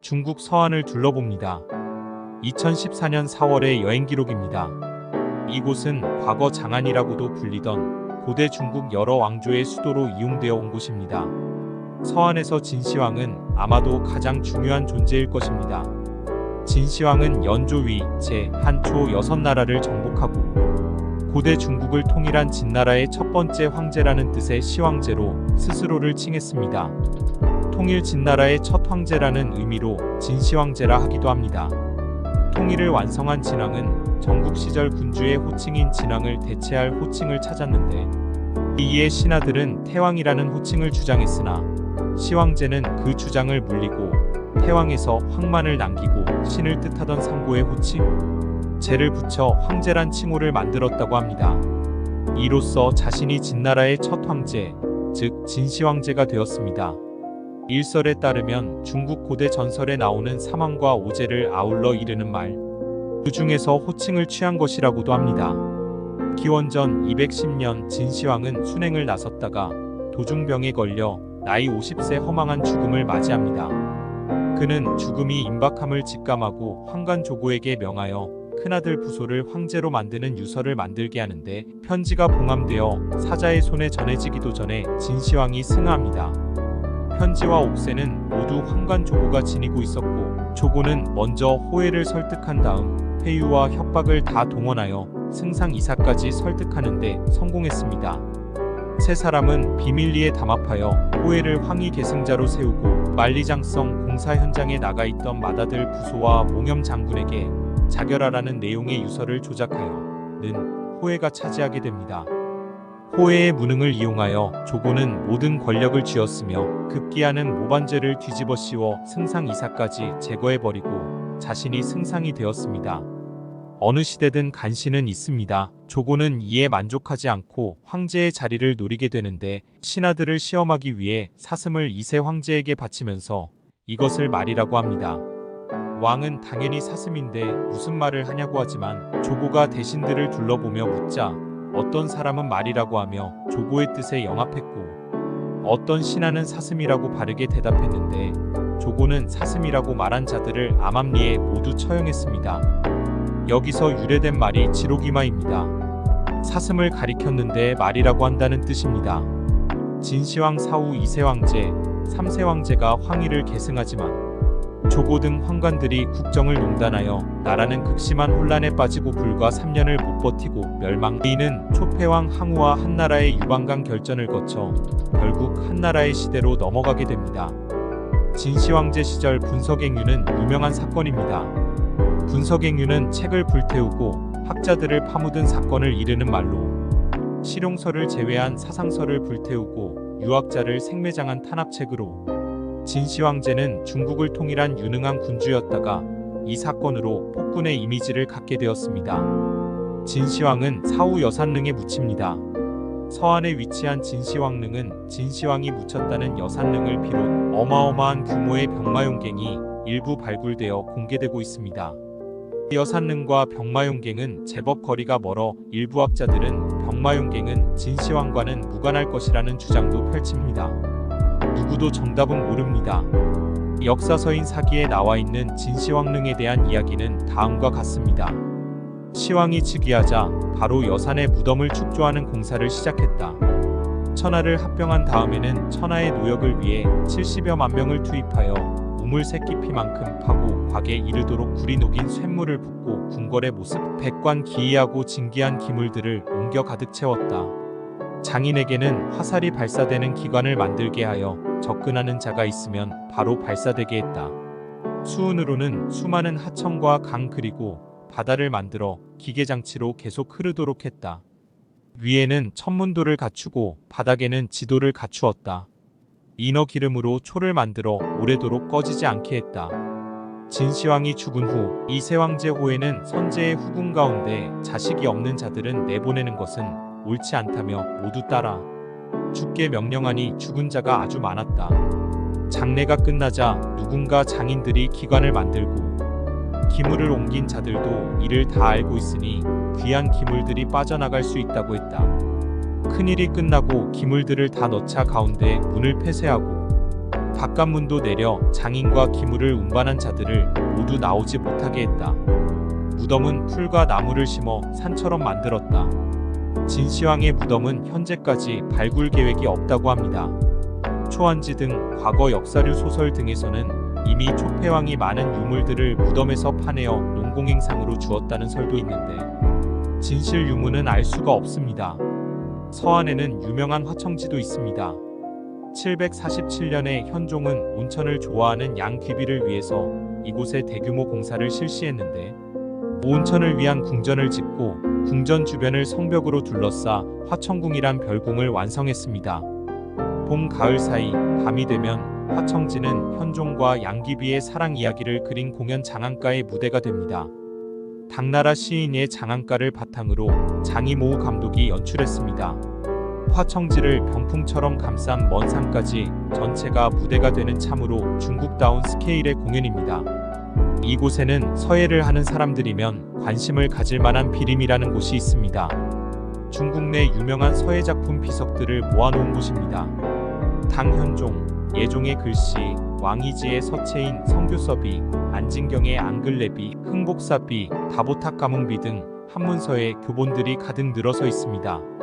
중국 서안을 둘러봅니다. 2014년 4월의 여행 기록입니다. 이곳은 과거 장안이라고도 불리던 고대 중국 여러 왕조의 수도로 이용되어 온 곳입니다. 서안에서 진시황은 아마도 가장 중요한 존재일 것입니다. 진시황은 연조위 제1초 6나라를 정복하고 고대 중국을 통일한 진나라의 첫 번째 황제라는 뜻의 시황제로 스스로를 칭했습니다. 통일 진나라의 첫 황제라는 의미로 진시황제라 하기도 합니다. 통일을 완성한 진왕은 전국 시절 군주의 호칭인 진왕을 대체할 호칭을 찾았는데 이에 신하들은 태왕이라는 호칭을 주장했으나 시황제는 그 주장을 물리고 태왕에서 황만을 남기고 신을 뜻하던 상고의 호칭 제를 붙여 황제란 칭호를 만들었다고 합니다. 이로써 자신이 진나라의 첫 황제, 즉 진시황제가 되었습니다. 일설에 따르면 중국 고대 전설에 나오는 사망과 오제를 아울러 이르는 말, 그 중에서 호칭을 취한 것이라고도 합니다. 기원전 210년 진시황은 순행을 나섰다가 도중병에 걸려 나이 50세 허망한 죽음을 맞이합니다. 그는 죽음이 임박함을 직감하고 황관 조고에게 명하여 큰아들 부소를 황제로 만드는 유서를 만들게 하는데 편지가 봉함되어 사자의 손에 전해지기도 전에 진시황이 승하합니다. 편지와 옥새는 모두 황관 조고가 지니고 있었고 조고는 먼저 호해를 설득한 다음 회유와 협박을 다 동원하여 승상 이사까지 설득하는데 성공했습니다. 세 사람은 비밀리에 담합하여 호해를 황위 계승자로 세우고 만리장성 공사 현장에 나가 있던 맏아들 부소와 몽염 장군에게 자결하라는 내용의 유서를 조작하여는 호해가 차지하게 됩니다. 호해의 무능을 이용하여 조고는 모든 권력을 쥐었으며 급기야는 모반죄를 뒤집어 씌워 승상 이사까지 제거해버리고 자신이 승상이 되었습니다. 어느 시대든 간신은 있습니다. 조고는 이에 만족하지 않고 황제의 자리를 노리게 되는데 신하들을 시험하기 위해 사슴을 2세 황제에게 바치면서 이것을 말이라고 합니다. 왕은 당연히 사슴인데 무슨 말을 하냐고 하지만 조고가 대신들을 둘러보며 묻자 어떤 사람은 말이라고 하며 조고의 뜻에 영합했고 어떤 신하는 사슴이라고 바르게 대답했는데 조고는 사슴이라고 말한 자들을 암암리에 모두 처형했습니다. 여기서 유래된 말이 지록이마입니다. 사슴을 가리켰는데 말이라고 한다는 뜻입니다. 진시황 사후 2세 황제, 3세 황제가 황위를 계승하지만 조고 등 황관들이 국정을 농단하여 나라는 극심한 혼란에 빠지고 불과 3년을 못 버티고 멸망. 이는 초패왕 항우와 한나라의 유방강 결전을 거쳐 결국 한나라의 시대로 넘어가게 됩니다. 진시황제 시절 분서갱유는 유명한 사건입니다. 분서갱유는 책을 불태우고 학자들을 파묻은 사건을 이르는 말로 실용서를 제외한 사상서를 불태우고 유학자를 생매장한 탄압책으로 진시황제는 중국을 통일한 유능한 군주였다가 이 사건으로 폭군의 이미지를 갖게 되었습니다. 진시황은 사후 여산릉에 묻힙니다. 서안에 위치한 진시황릉은 진시황이 묻혔다는 여산릉을 비롯 어마어마한 규모의 병마용갱이 일부 발굴되어 공개되고 있습니다. 여산릉과 병마용갱은 제법 거리가 멀어 일부 학자들은 병마용갱은 진시황과는 무관할 것이라는 주장도 펼칩니다. 누구도 정답은 모릅니다. 역사서인 사기에 나와 있는 진시황릉에 대한 이야기는 다음과 같습니다. 시황이 즉위하자 바로 여산의 무덤을 축조하는 공사를 시작했다. 천하를 합병한 다음에는 천하의 노역을 위해 70여만 명을 투입하여 우물 새끼피만큼 파고 곽에 이르도록 굴이 녹인 쇳물을 붓고 궁궐의 모습 백관 기이하고 진기한 기물들을 옮겨 가득 채웠다. 장인에게는 화살이 발사되는 기관을 만들게 하여 접근하는 자가 있으면 바로 발사되게 했다. 수운으로는 수많은 하천과 강 그리고 바다를 만들어 기계장치로 계속 흐르도록 했다. 위에는 천문도를 갖추고 바닥에는 지도를 갖추었다. 인어 기름으로 초를 만들어 오래도록 꺼지지 않게 했다. 진시황이 죽은 후 이세 황제 호에는 선제의 후궁 가운데 자식이 없는 자들은 내보내는 것은 옳지 않다며 모두 따라 죽게 명령하니 죽은 자가 아주 많았다. 장례가 끝나자 누군가 장인들이 기관을 만들고 기물을 옮긴 자들도 이를 다 알고 있으니 귀한 기물들이 빠져나갈 수 있다고 했다. 큰일이 끝나고 기물들을 다 넣자 가운데 문을 폐쇄하고 바깥문도 내려 장인과 기물을 운반한 자들을 모두 나오지 못하게 했다. 무덤은 풀과 나무를 심어 산처럼 만들었다. 진시황의 무덤은 현재까지 발굴 계획이 없다고 합니다. 초안지 등 과거 역사류 소설 등에서는 이미 초패왕이 많은 유물들을 무덤에서 파내어 농공행상으로 주었다는 설도 있는데 진실 유무는 알 수가 없습니다. 서안에는 유명한 화청지도 있습니다. 747년에 현종은 온천을 좋아하는 양귀비를 위해서 이곳에 대규모 공사를 실시했는데 온천을 위한 궁전을 짓고 궁전 주변을 성벽으로 둘러싸 화청궁이란 별궁을 완성했습니다. 봄, 가을 사이 밤이 되면 화청지는 현종과 양귀비의 사랑 이야기를 그린 공연 장안가의 무대가 됩니다. 당나라 시인의 장안가를 바탕으로 장이모우 감독이 연출했습니다. 화청지를 병풍처럼 감싼 먼 산까지 전체가 무대가 되는 참으로 중국다운 스케일의 공연입니다. 이곳에는 서예를 하는 사람들이면 관심을 가질 만한 비림이라는 곳이 있습니다. 중국 내 유명한 서예 작품 비석들을 모아놓은 곳입니다. 당현종, 예종의 글씨, 왕이지의 서체인 성교서비, 안진경의 앙글레비, 흥복사비, 다보탁 가문비 등 한문서의 교본들이 가득 늘어서 있습니다.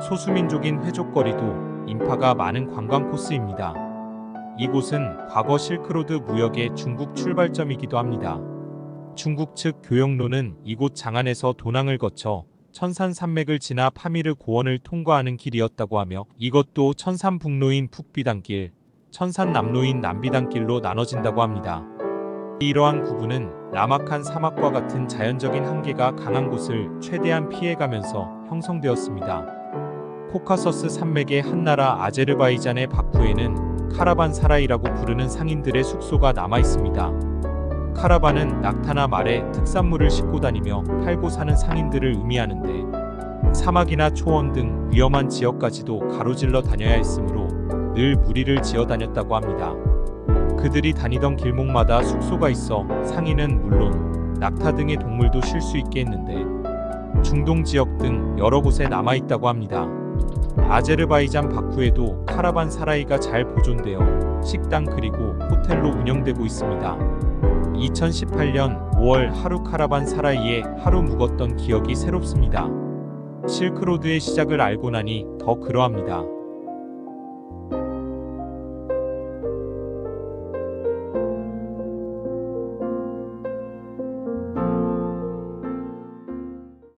소수민족인 회족거리도 인파가 많은 관광 코스입니다. 이곳은 과거 실크로드 무역의 중국 출발점이기도 합니다. 중국 측 교역로는 이곳 장안에서 도낭을 거쳐 천산산맥을 지나 파미르 고원을 통과하는 길이었다고 하며 이것도 천산북로인 북비단길, 천산남로인 남비단길로 나눠진다고 합니다. 이러한 구분은 남악한 사막과 같은 자연적인 한계가 강한 곳을 최대한 피해가면서 형성되었습니다. 코카서스 산맥의 한 나라 아제르바이잔의 바쿠에는 카라반사라이라고 부르는 상인들의 숙소가 남아 있습니다. 카라반은 낙타나 말에 특산물을 싣고 다니며 팔고 사는 상인들을 의미하는데 사막이나 초원 등 위험한 지역까지도 가로질러 다녀야 했으므로 늘 무리를 지어 다녔다고 합니다. 그들이 다니던 길목마다 숙소가 있어 상인은 물론 낙타 등의 동물도 쉴 수 있게 했는데 중동 지역 등 여러 곳에 남아 있다고 합니다. 아제르바이잔 바쿠에도 카라반사라이가 잘 보존되어 식당 그리고 호텔로 운영되고 있습니다. 2018년 5월 하루 카라반사라이에 하루 묵었던 기억이 새롭습니다. 실크로드의 시작을 알고 나니 더 그러합니다.